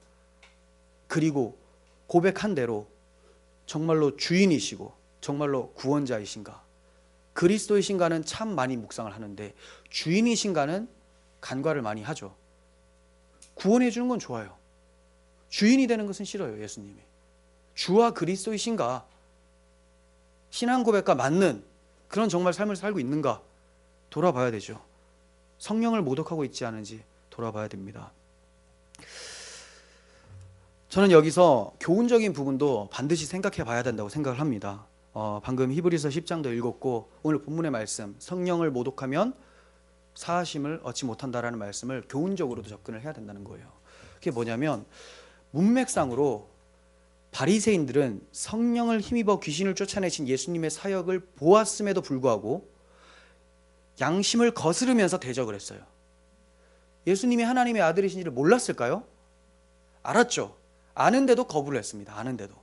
그리고 고백한 대로 정말로 주인이시고 정말로 구원자이신가? 그리스도이신가는 참 많이 묵상을 하는데 주인이신가는 간과를 많이 하죠. 구원해 주는 건 좋아요. 주인이 되는 것은 싫어요. 예수님이. 주와 그리스도이신가? 신앙 고백과 맞는 그런 정말 삶을 살고 있는가? 돌아봐야 되죠. 성령을 모독하고 있지 않은지 돌아봐야 됩니다. 저는 여기서 교훈적인 부분도 반드시 생각해 봐야 된다고 생각을 합니다. 방금 히브리서 10장도 읽었고 오늘 본문의 말씀 성령을 모독하면 사하심을 얻지 못한다라는 말씀을 교훈적으로도 접근을 해야 된다는 거예요. 그게 뭐냐면 문맥상으로 바리새인들은 성령을 힘입어 귀신을 쫓아내신 예수님의 사역을 보았음에도 불구하고 양심을 거스르면서 대적을 했어요. 예수님이 하나님의 아들이신지를 몰랐을까요? 알았죠. 아는데도 거부를 했습니다. 아는데도.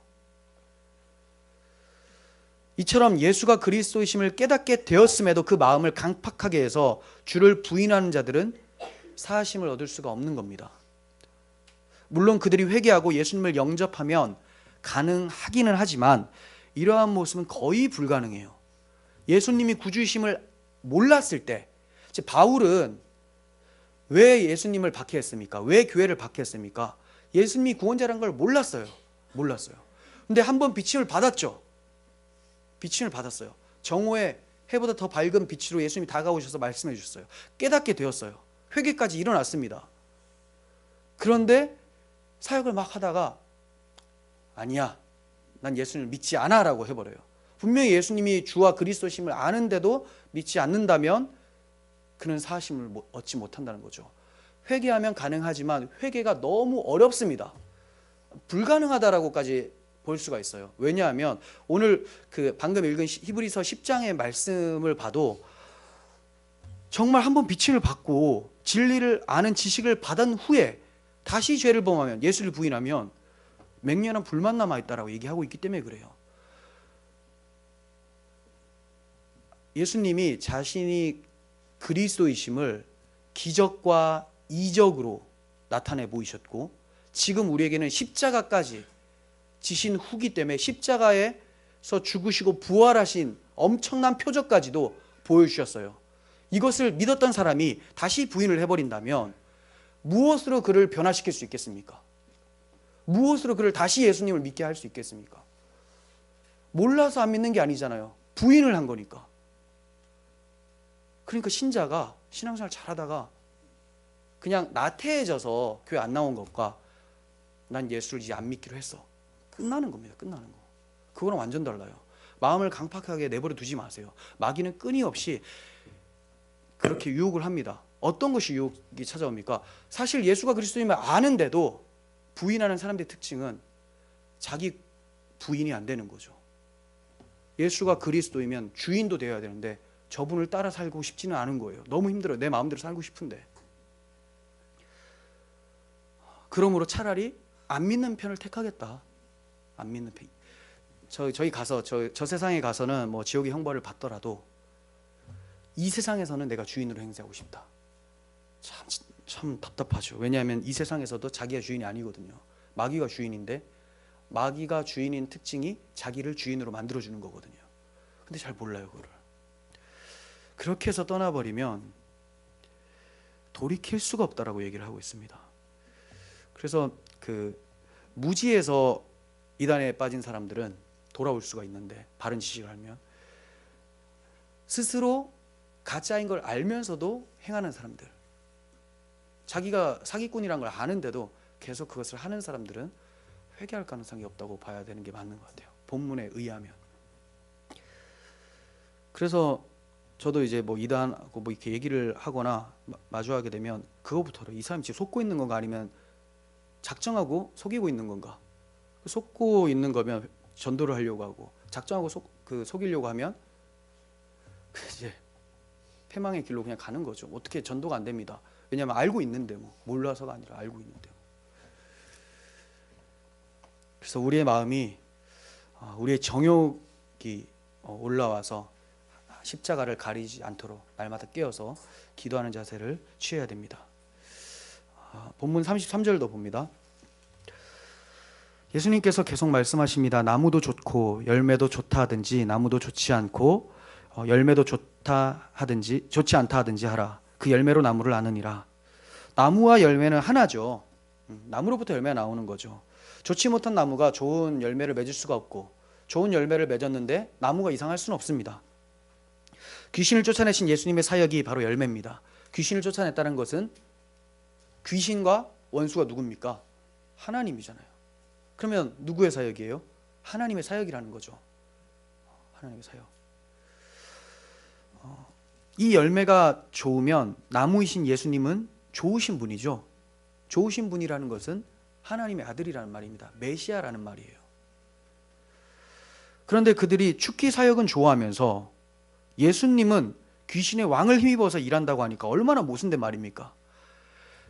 이처럼 예수가 그리스도이심을 깨닫게 되었음에도 그 마음을 강팍하게 해서 주를 부인하는 자들은 사하심을 얻을 수가 없는 겁니다. 물론 그들이 회개하고 예수님을 영접하면 가능하기는 하지만 이러한 모습은 거의 불가능해요. 예수님이 구주이심을 몰랐을 때, 즉 바울은 왜 예수님을 박해했습니까? 왜 교회를 박해했습니까? 예수님이 구원자라는 걸 몰랐어요. 근데 한번 비침을 받았죠. 비침을 받았어요. 정오에 해보다 더 밝은 빛으로 예수님이 다가오셔서 말씀해 주셨어요. 깨닫게 되었어요. 회개까지 일어났습니다. 그런데 사역을 막 하다가 아니야, 난 예수님을 믿지 않아 라고 해버려요. 분명히 예수님이 주와 그리스도심을 아는데도 믿지 않는다면 그는 사하심을 얻지 못한다는 거죠. 회개하면 가능하지만 회개가 너무 어렵습니다. 불가능하다라고까지 볼 수가 있어요. 왜냐하면 오늘 그 방금 읽은 히브리서 10장의 말씀을 봐도 정말 한번 비침을 받고 진리를 아는 지식을 받은 후에 다시 죄를 범하면, 예수를 부인하면 맹렬한 불만 남아있다라고 얘기하고 있기 때문에 그래요. 예수님이 자신이 그리스도이심을 기적과 이적으로 나타내 보이셨고, 지금 우리에게는 십자가까지 지신 후기 때문에 십자가에서 죽으시고 부활하신 엄청난 표적까지도 보여주셨어요. 이것을 믿었던 사람이 다시 부인을 해버린다면 무엇으로 그를 변화시킬 수 있겠습니까? 무엇으로 그를 다시 예수님을 믿게 할 수 있겠습니까? 몰라서 안 믿는 게 아니잖아요. 부인을 한 거니까. 그러니까 신자가 신앙생활 잘하다가 그냥 나태해져서 교회 안 나온 것과 난 예수를 이제 안 믿기로 했어, 끝나는 겁니다. 끝나는 거. 그거랑 완전 달라요. 마음을 강팍하게 내버려 두지 마세요. 마귀는 끊임없이 그렇게 유혹을 합니다. 어떤 것이 유혹이 찾아옵니까? 사실 예수가 그리스도임을 아는데도 부인하는 사람들의 특징은 자기 부인이 안 되는 거죠. 예수가 그리스도이면 주인도 되어야 되는데 저분을 따라 살고 싶지는 않은 거예요. 너무 힘들어요. 내 마음대로 살고 싶은데. 그러므로 차라리 안 믿는 편을 택하겠다. 안 믿는 편. 저희 가서 저 세상에 가서는 뭐 지옥의 형벌을 받더라도 이 세상에서는 내가 주인으로 행세하고 싶다. 참 답답하죠. 왜냐하면 이 세상에서도 자기가 주인이 아니거든요. 마귀가 주인인데, 마귀가 주인인 특징이 자기를 주인으로 만들어주는 거거든요. 근데 잘 몰라요, 그거를. 그렇게 해서 떠나버리면 돌이킬 수가 없다라고 얘기를 하고 있습니다. 그래서 그 무지에서 이단에 빠진 사람들은 돌아올 수가 있는데, 바른 지식을 알면, 스스로 가짜인 걸 알면서도 행하는 사람들, 자기가 사기꾼이란 걸 아는데도 계속 그것을 하는 사람들은 회개할 가능성이 없다고 봐야 되는 게 맞는 것 같아요. 본문에 의하면. 그래서 저도 이제 뭐 이단하고 뭐 이렇게 얘기를 하거나 마주하게 되면 그거부터로, 이 사람이 지금 속고 있는 건가, 아니면 작정하고 속이고 있는 건가. 속고 있는 거면 전도를 하려고 하고, 작정하고 속이려고 하면 이제 패망의 길로 그냥 가는 거죠. 어떻게 전도가 안 됩니다. 왜냐하면 알고 있는데, 뭐 몰라서가 아니라 알고 있는데. 그래서 우리의 마음이, 우리의 정욕이 올라와서 십자가를 가리지 않도록 날마다 깨어서 기도하는 자세를 취해야 됩니다. 본문 33절도 봅니다. 예수님께서 계속 말씀하십니다. 나무도 좋고 열매도 좋다 하든지, 나무도 좋지 않고 열매도 좋다 하든지 좋지 않다 하든지 하라. 그 열매로 나무를 아느니라. 나무와 열매는 하나죠. 나무로부터 열매가 나오는 거죠. 좋지 못한 나무가 좋은 열매를 맺을 수가 없고, 좋은 열매를 맺었는데 나무가 이상할 수는 없습니다. 귀신을 쫓아내신 예수님의 사역이 바로 열매입니다. 귀신을 쫓아냈다는 것은 귀신과 원수가 누굽니까? 하나님이잖아요. 그러면 누구의 사역이에요? 하나님의 사역이라는 거죠. 하나님의 사역. 이 열매가 좋으면 나무이신 예수님은 좋으신 분이죠. 좋으신 분이라는 것은 하나님의 아들이라는 말입니다. 메시아라는 말이에요. 그런데 그들이 축기 사역은 좋아하면서 예수님은 귀신의 왕을 힘입어서 일한다고 하니까 얼마나 모순된 말입니까?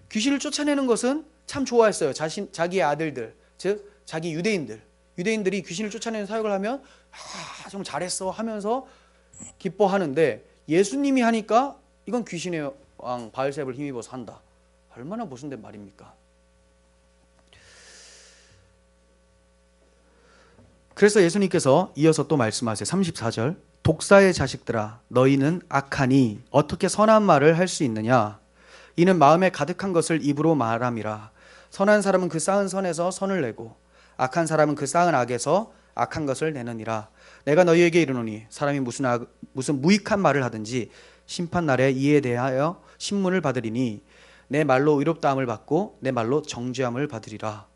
귀신을 쫓아내는 것은 참 좋아했어요. 자기의 아들들, 즉 자기 유대인들이 귀신을 쫓아내는 사역을 하면 좀 잘했어 하면서 기뻐하는데, 예수님이 하니까 이건 귀신의 왕 바알세불을 힘입어서 한다. 얼마나 모순된 말입니까? 그래서 예수님께서 이어서 또 말씀하세요. 34절, 독사의 자식들아 너희는 악하니 어떻게 선한 말을 할 수 있느냐? 이는 마음에 가득한 것을 입으로 말함이라. 선한 사람은 그 쌓은 선에서 선을 내고 악한 사람은 그 쌓은 악에서 악한 것을 내느니라. 내가 너희에게 이르노니 사람이 무슨 무익한 말을 하든지 심판날에 이에 대하여 신문을 받으리니 내 말로 의롭다함을 받고 내 말로 정죄함을 받으리라.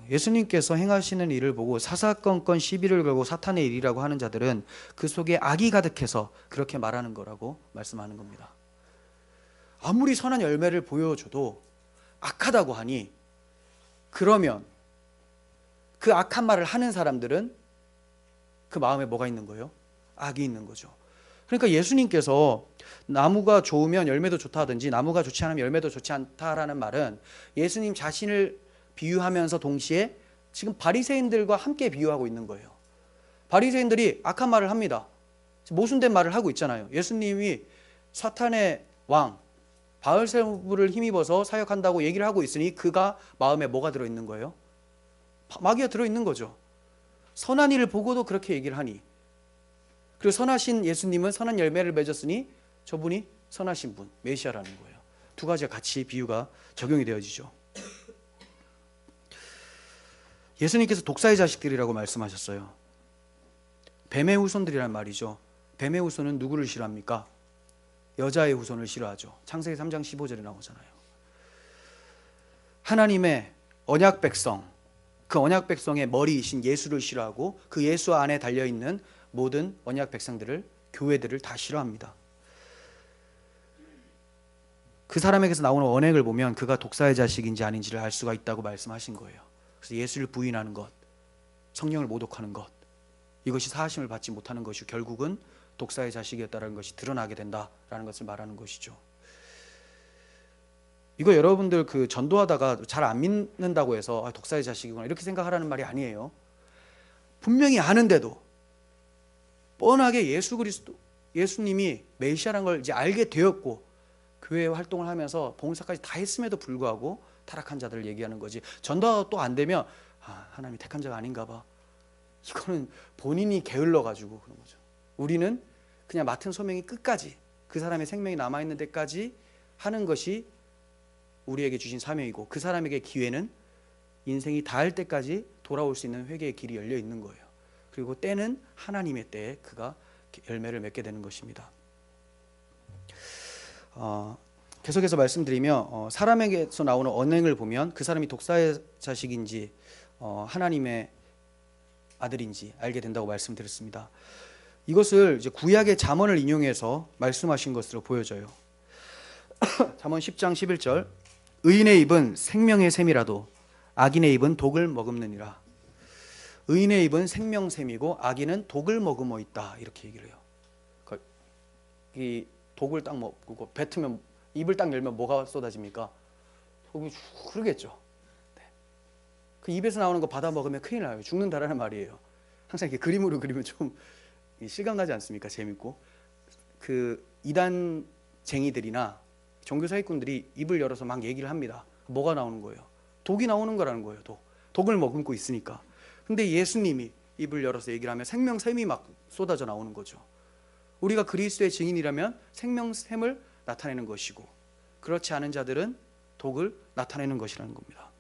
예수님께서 행하시는 일을 보고 사사건건 시비를 걸고 사탄의 일이라고 하는 자들은 그 속에 악이 가득해서 그렇게 말하는 거라고 말씀하는 겁니다. 아무리 선한 열매를 보여줘도 악하다고 하니, 그러면 그 악한 말을 하는 사람들은 그 마음에 뭐가 있는 거예요? 악이 있는 거죠. 그러니까 예수님께서 나무가 좋으면 열매도 좋다 하든지 나무가 좋지 않으면 열매도 좋지 않다라는 말은 예수님 자신을 비유하면서 동시에 지금 바리새인들과 함께 비유하고 있는 거예요. 바리새인들이 악한 말을 합니다. 모순된 말을 하고 있잖아요. 예수님이 사탄의 왕 바알세불을 힘입어서 사역한다고 얘기를 하고 있으니 그가 마음에 뭐가 들어있는 거예요? 마귀가 들어있는 거죠. 선한 일을 보고도 그렇게 얘기를 하니, 그리고 선하신 예수님은 선한 열매를 맺었으니 저분이 선하신 분, 메시아라는 거예요. 두 가지가 같이 비유가 적용이 되어지죠. 예수님께서 독사의 자식들이라고 말씀하셨어요. 뱀의 후손들이란 말이죠. 뱀의 후손은 누구를 싫어합니까? 여자의 후손을 싫어하죠. 창세기 3장 15절에 나오잖아요. 하나님의 언약 백성, 그 언약 백성의 머리이신 예수를 싫어하고 그 예수 안에 달려있는 모든 언약 백성들을, 교회들을 다 싫어합니다. 그 사람에게서 나오는 언행을 보면 그가 독사의 자식인지 아닌지를 알 수가 있다고 말씀하신 거예요. 그래서 예수를 부인하는 것, 성령을 모독하는 것, 이것이 사하심을 받지 못하는 것이 결국은 독사의 자식이었다는 것이 드러나게 된다라는 것을 말하는 것이죠. 이거 여러분들 그 전도하다가 잘 안 믿는다고 해서 독사의 자식이구나 이렇게 생각하라는 말이 아니에요. 분명히 아는데도 뻔하게 예수님이 메시아라는 걸 이제 알게 되었고 교회 활동을 하면서 봉사까지 다 했음에도 불구하고 타락한 자들을 얘기하는 거지. 전도가 또 안 되면 하나님이 택한 자가 아닌가 봐. 이거는 본인이 게을러 가지고 그런 거죠. 우리는 그냥 맡은 소명이 끝까지, 그 사람의 생명이 남아있는 데까지 하는 것이 우리에게 주신 사명이고, 그 사람에게 기회는 인생이 다할 때까지 돌아올 수 있는 회개의 길이 열려 있는 거예요. 그리고 때는 하나님의 때에 그가 열매를 맺게 되는 것입니다. 계속해서 말씀드리며 사람에게서 나오는 언행을 보면 그 사람이 독사의 자식인지 하나님의 아들인지 알게 된다고 말씀드렸습니다. 이것을 이제 구약의 잠언을 인용해서 말씀하신 것으로 보여져요. 잠언 10장 11절, 의인의 입은 생명의 샘이라도 악인의 입은 독을 머금느니라. 의인의 입은 생명샘이고 악인은 독을 머금어 있다, 이렇게 얘기를 해요. 이 독을 딱 먹고 뱉으면, 입을 딱 열면 뭐가 쏟아집니까? 독이 쭉 흐르겠죠. 네. 그 입에서 나오는 거 받아 먹으면 큰일 나요. 죽는다라는 말이에요. 항상 이렇게 그림으로 그리면 좀 실감나지 않습니까? 재밌고. 그 이단쟁이들이나 종교 사기꾼들이 입을 열어서 막 얘기를 합니다. 뭐가 나오는 거예요? 독이 나오는 거라는 거예요. 독을 머금고 있으니까. 근데 예수님이 입을 열어서 얘기를 하면 생명샘이 막 쏟아져 나오는 거죠. 우리가 그리스도의 증인이라면 생명샘을 나타내는 것이고, 그렇지 않은 자들은 독을 나타내는 것이라는 겁니다.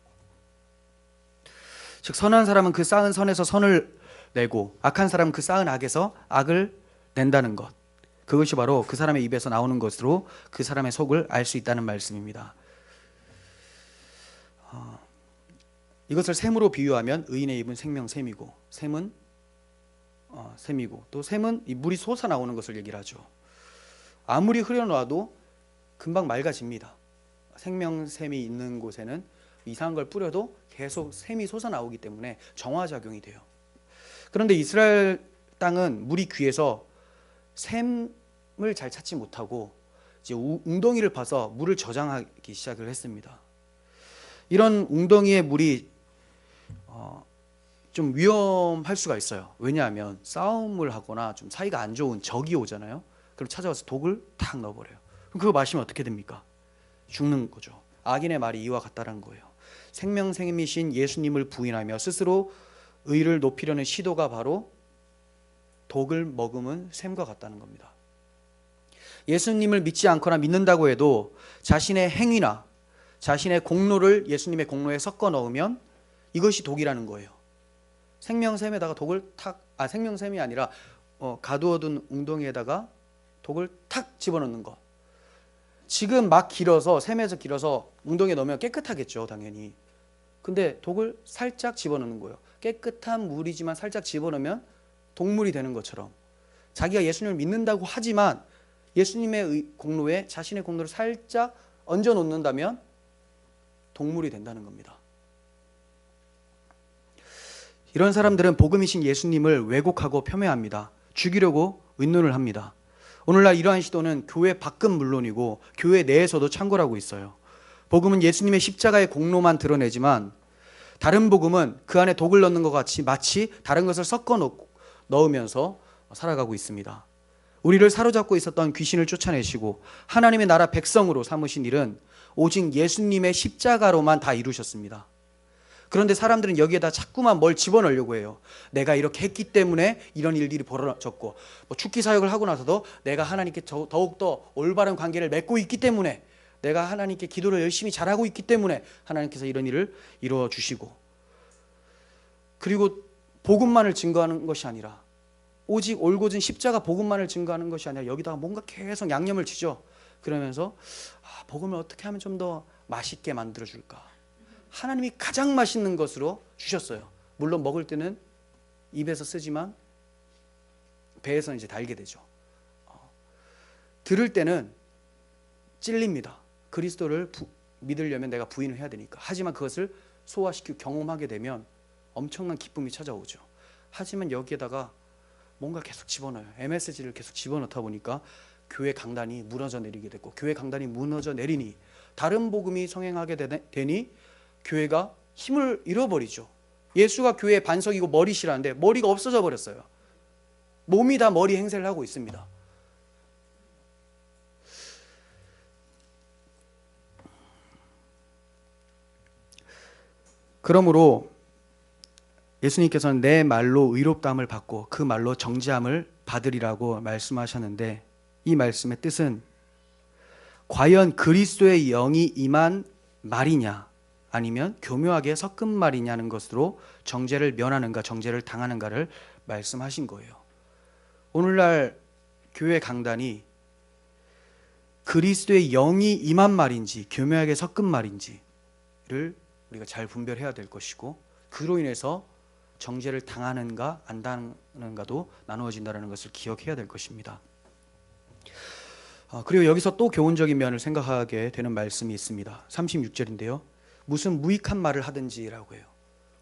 즉 선한 사람은 그 쌓은 선에서 선을 내고 악한 사람은 그 쌓은 악에서 악을 낸다는 것, 그것이 바로 그 사람의 입에서 나오는 것으로 그 사람의 속을 알 수 있다는 말씀입니다. 이것을 샘으로 비유하면 의인의 입은 생명샘이고, 샘은 샘이고, 또 샘은 이 물이 솟아 나오는 것을 얘기를 하죠. 아무리 흐려놔도 금방 맑아집니다. 생명샘이 있는 곳에는 이상한 걸 뿌려도 계속 샘이 솟아 나오기 때문에 정화작용이 돼요. 그런데 이스라엘 땅은 물이 귀해서 샘을 잘 찾지 못하고 이제 웅덩이를 파서 물을 저장하기 시작을 했습니다. 이런 웅덩이의 물이 좀 위험할 수가 있어요. 왜냐하면 싸움을 하거나 좀 사이가 안 좋은 적이 오잖아요. 그럼 찾아와서 독을 탁 넣어버려요. 그럼 그거 마시면 어떻게 됩니까? 죽는 거죠. 악인의 말이 이와 같다라는 거예요. 생명샘이신 예수님을 부인하며 스스로 의를 높이려는 시도가 바로 독을 머금은 샘과 같다는 겁니다. 예수님을 믿지 않거나 믿는다고 해도 자신의 행위나 자신의 공로를 예수님의 공로에 섞어 넣으면 이것이 독이라는 거예요. 생명샘에다가 독을 생명샘이 아니라 가두어둔 웅덩이에다가 독을 탁 집어넣는 거. 지금 막 길어서 샘에서 길어서 웅덩이에 넣으면 깨끗하겠죠, 당연히. 근데 독을 살짝 집어넣는 거예요. 깨끗한 물이지만 살짝 집어넣으면 독물이 되는 것처럼 자기가 예수님을 믿는다고 하지만 예수님의 공로에 자신의 공로를 살짝 얹어 놓는다면 독물이 된다는 겁니다. 이런 사람들은 복음이신 예수님을 왜곡하고 폄훼합니다. 죽이려고 의논을 합니다. 오늘날 이러한 시도는 교회 밖은 물론이고 교회 내에서도 창궐하고 있어요. 복음은 예수님의 십자가의 공로만 드러내지만 다른 복음은 그 안에 독을 넣는 것 같이 마치 다른 것을 섞어 넣으면서 살아가고 있습니다. 우리를 사로잡고 있었던 귀신을 쫓아내시고 하나님의 나라 백성으로 삼으신 일은 오직 예수님의 십자가로만 다 이루셨습니다. 그런데 사람들은 여기에다 자꾸만 뭘 집어넣으려고 해요. 내가 이렇게 했기 때문에 이런 일들이 벌어졌고, 죽기 사역을 하고 나서도 내가 하나님께 더욱더 올바른 관계를 맺고 있기 때문에, 내가 하나님께 기도를 열심히 잘하고 있기 때문에 하나님께서 이런 일을 이루어 주시고, 그리고 복음만을 증거하는 것이 아니라 오직 올곧은 십자가 복음만을 증거하는 것이 아니라 여기다가 뭔가 계속 양념을 치죠. 그러면서 복음을 어떻게 하면 좀 더 맛있게 만들어줄까. 하나님이 가장 맛있는 것으로 주셨어요. 물론 먹을 때는 입에서 쓰지만 배에서는 이제 달게 되죠. 들을 때는 찔립니다. 그리스도를 믿으려면 내가 부인을 해야 되니까. 하지만 그것을 소화시키고 경험하게 되면 엄청난 기쁨이 찾아오죠. 하지만 여기에다가 뭔가 계속 집어넣어요. MSG를 계속 집어넣다 보니까 교회 강단이 무너져 내리게 됐고, 교회 강단이 무너져 내리니 다른 복음이 성행하게 되니 교회가 힘을 잃어버리죠. 예수가 교회의 반석이고 머리시라는데 머리가 없어져 버렸어요. 몸이 다 머리 행세를 하고 있습니다. 그러므로 예수님께서는 내 말로 의롭다함을 받고 그 말로 정죄함을 받으리라고 말씀하셨는데, 이 말씀의 뜻은 과연 그리스도의 영이 임한 말이냐 아니면 교묘하게 섞은 말이냐는 것으로 정죄를 면하는가 정죄를 당하는가를 말씀하신 거예요. 오늘날 교회 강단이 그리스도의 영이 임한 말인지 교묘하게 섞은 말인지를 우리가 잘 분별해야 될 것이고, 그로 인해서 정죄를 당하는가 안 당하는가도 나누어진다는 것을 기억해야 될 것입니다. 그리고 여기서 또 교훈적인 면을 생각하게 되는 말씀이 있습니다. 36절인데요. 무슨 무익한 말을 하든지라고 해요.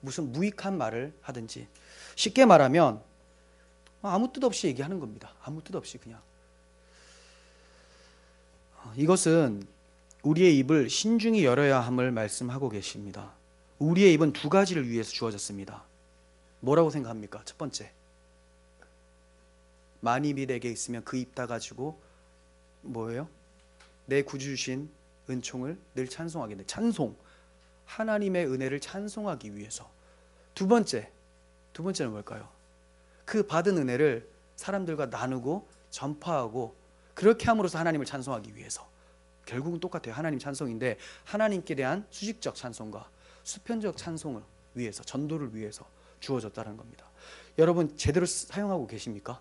무슨 무익한 말을 하든지. 쉽게 말하면 아무 뜻 없이 얘기하는 겁니다. 아무 뜻 없이 그냥. 이것은 우리의 입을 신중히 열어야 함을 말씀하고 계십니다. 우리의 입은 두 가지를 위해서 주어졌습니다. 뭐라고 생각합니까? 첫 번째, 만입이 내게 있으면 그 입 다 가지고 뭐예요? 내 구주 주신 은총을 늘 찬송하게 돼. 찬송, 하나님의 은혜를 찬송하기 위해서. 두 번째는 뭘까요? 그 받은 은혜를 사람들과 나누고 전파하고 그렇게 함으로써 하나님을 찬송하기 위해서. 결국은 똑같아요. 하나님 찬송인데 하나님께 대한 수직적 찬송과 수평적 찬송을 위해서, 전도를 위해서 주어졌다는 겁니다. 여러분 제대로 사용하고 계십니까?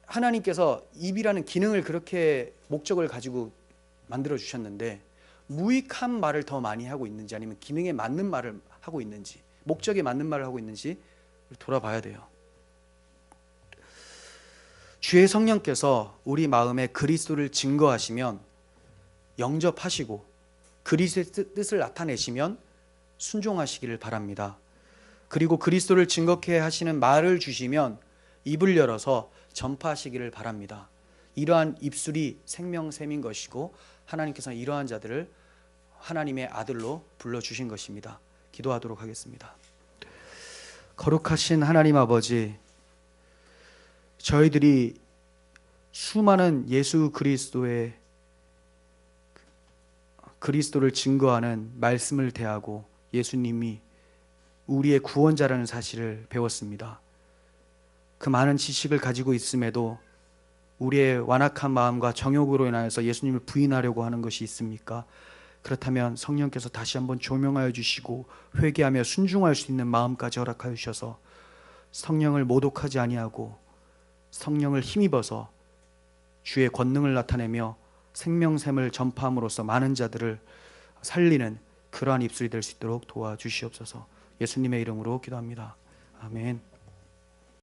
하나님께서 입이라는 기능을 그렇게 목적을 가지고 만들어 주셨는데 무익한 말을 더 많이 하고 있는지 아니면 기능에 맞는 말을 하고 있는지, 목적에 맞는 말을 하고 있는지 돌아봐야 돼요. 주의 성령께서 우리 마음에 그리스도를 증거하시면 영접하시고 그리스도의 뜻을 나타내시면 순종하시기를 바랍니다. 그리고 그리스도를 증거케 하시는 말을 주시면 입을 열어서 전파하시기를 바랍니다. 이러한 입술이 생명샘인 것이고 하나님께서는 이러한 자들을 하나님의 아들로 불러주신 것입니다. 기도하도록 하겠습니다. 거룩하신 하나님 아버지, 저희들이 수많은 예수 그리스도를 증거하는 말씀을 대하고 예수님이 우리의 구원자라는 사실을 배웠습니다. 그 많은 지식을 가지고 있음에도 우리의 완악한 마음과 정욕으로 인하여서 예수님을 부인하려고 하는 것이 있습니까? 그렇다면 성령께서 다시 한번 조명하여 주시고 회개하며 순종할 수 있는 마음까지 허락하여 주셔서 성령을 모독하지 아니하고 성령을 힘입어서 주의 권능을 나타내며 생명샘을 전파함으로써 많은 자들을 살리는 그러한 입술이 될 수 있도록 도와주시옵소서. 예수님의 이름으로 기도합니다. 아멘.